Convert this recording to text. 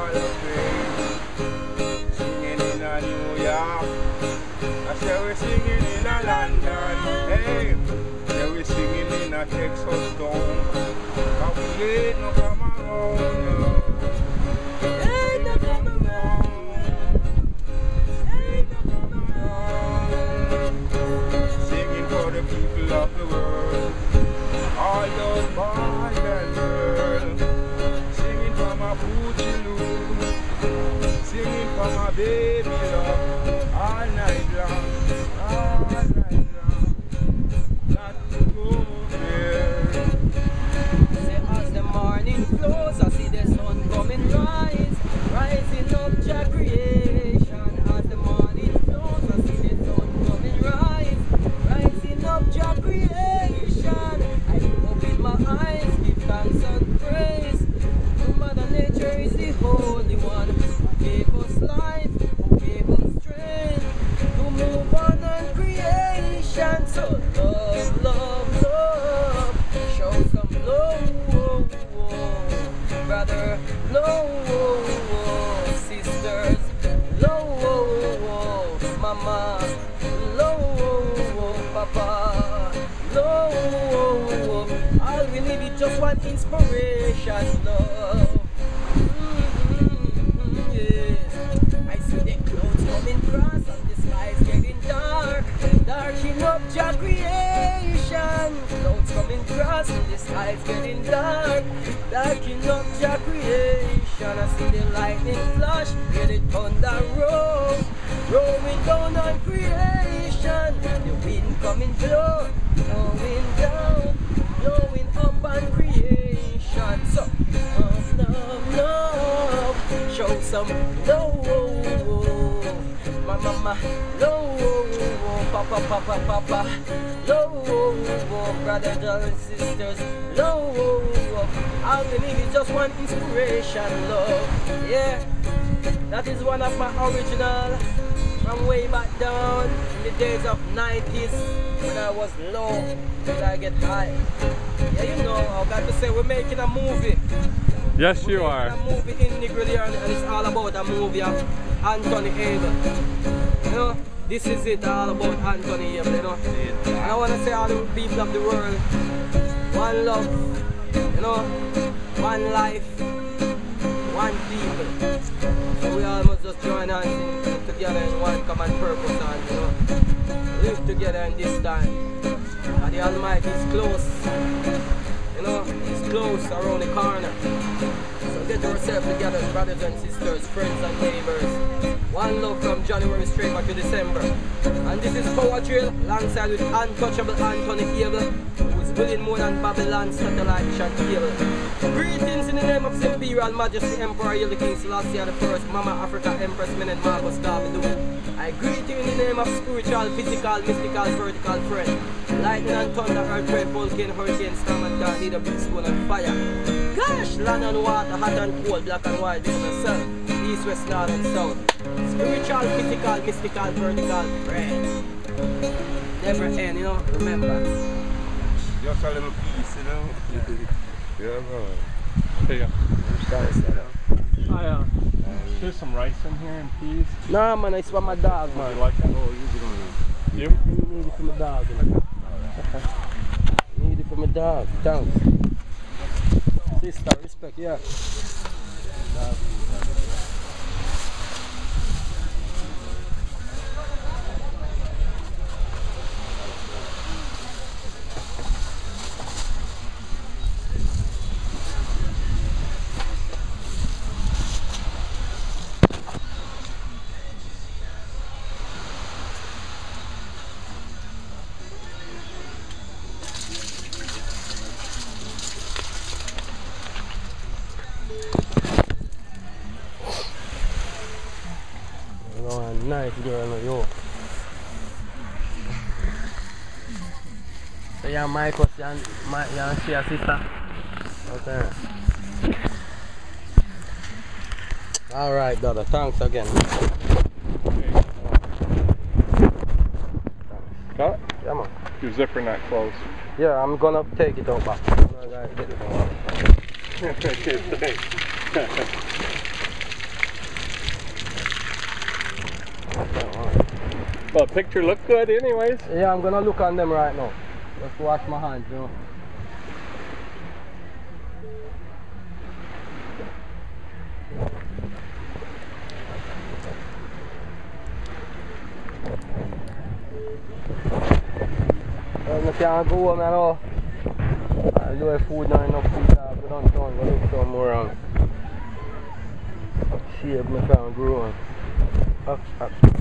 Hall of Fame. Singing in a New York. I say we're singing in a London. Hey, yeah, we're singing in a Texas town. But we ain't no come around, yo. Ain't no come around. Ain't no come around. Singing for the people of the world. All those boys and girls. Singing for my Poochie, singing for my baby love. All night long, all night long. Got to go there. Say as the morning flows, I see the sun coming rise, rising up Jah creation. As the morning flows, I see the sun coming rise, rising up Jah creation. I open my eyes, give thanks and praise. Mother Nature is the Holy One who gave us life, who gave us strength to move on and creation. So love, love, love, show some love, brother, love, sisters, love, mama, love, papa, love. All we need is just one inspiration, love. Yes. I see the clouds coming across and the sky's getting dark, darking up Jah creation. Clouds coming across and the sky's getting dark, darking up Jah creation. I see the lightning flash, hear the thunder roll, rolling down on creation. The wind coming blow, blowing down, blowing up on creation. So love, love, love, show some love, my mama, love, papa, papa, papa, love, brothers and sisters, love. All we need is just one inspiration, love. Yeah, that is one of my original from way back down in the days of 90s when I was low till I get high. Yeah, you know, I've got to say we're making a movie. Yes, you We're are. making a movie in negril here, and it's all about a movie of Anthony Abel. You know, this is it, all about Anthony Abel, you know. And I want to say all the people of the world, one love, you know, one life, one people. So we all must just join hands and together in one common purpose and, you know, live together in this time. And the Almighty is close, you know, He's close around the corner. So get yourself together, brothers and sisters, friends and neighbors. One love from January straight back to December. And this is Power Trail, alongside with untouchable Anthony Abel, who is building more than Babylon's satellite shot cable. Greetings in the name of His Imperial Majesty Emperor Haile King Selassie I, Mama Africa Empress Menet Marcus Garvey Louis. I greet you in the name of spiritual, physical, mystical, vertical friend. Lightning and thunder, earthquake, volcano, hurricane, storm and tornado, brimstone and fire. Gosh, land and water, hot and cold, black and white, this myself. East, west, north and south. Spiritual, physical, mystical, vertical friends. Never end, you know, remember. Just a little piece, you know. Yeah, bro. Here you go. There's some rice in here and peas. Nah, man, it's for my dog, man. You like that? Oh, easy going on. You? I need it for my dog, man. I need it for my dog, thanks. Sister, respect, yeah. Nice girl, no, yo. So you're my cousin, you're she a sister? Okay. Alright, brother, thanks again. Got it? Yeah, man. Your zipper not closed. Yeah, I'm gonna take it out back. I'm gonna get it out. Well, picture look good anyways. Yeah, I'm gonna look on them right now. Just wash my hands, you know. I can't go home, you know. I do have food, not enough food. I go downtown, go look somewhere and see if I can grow on.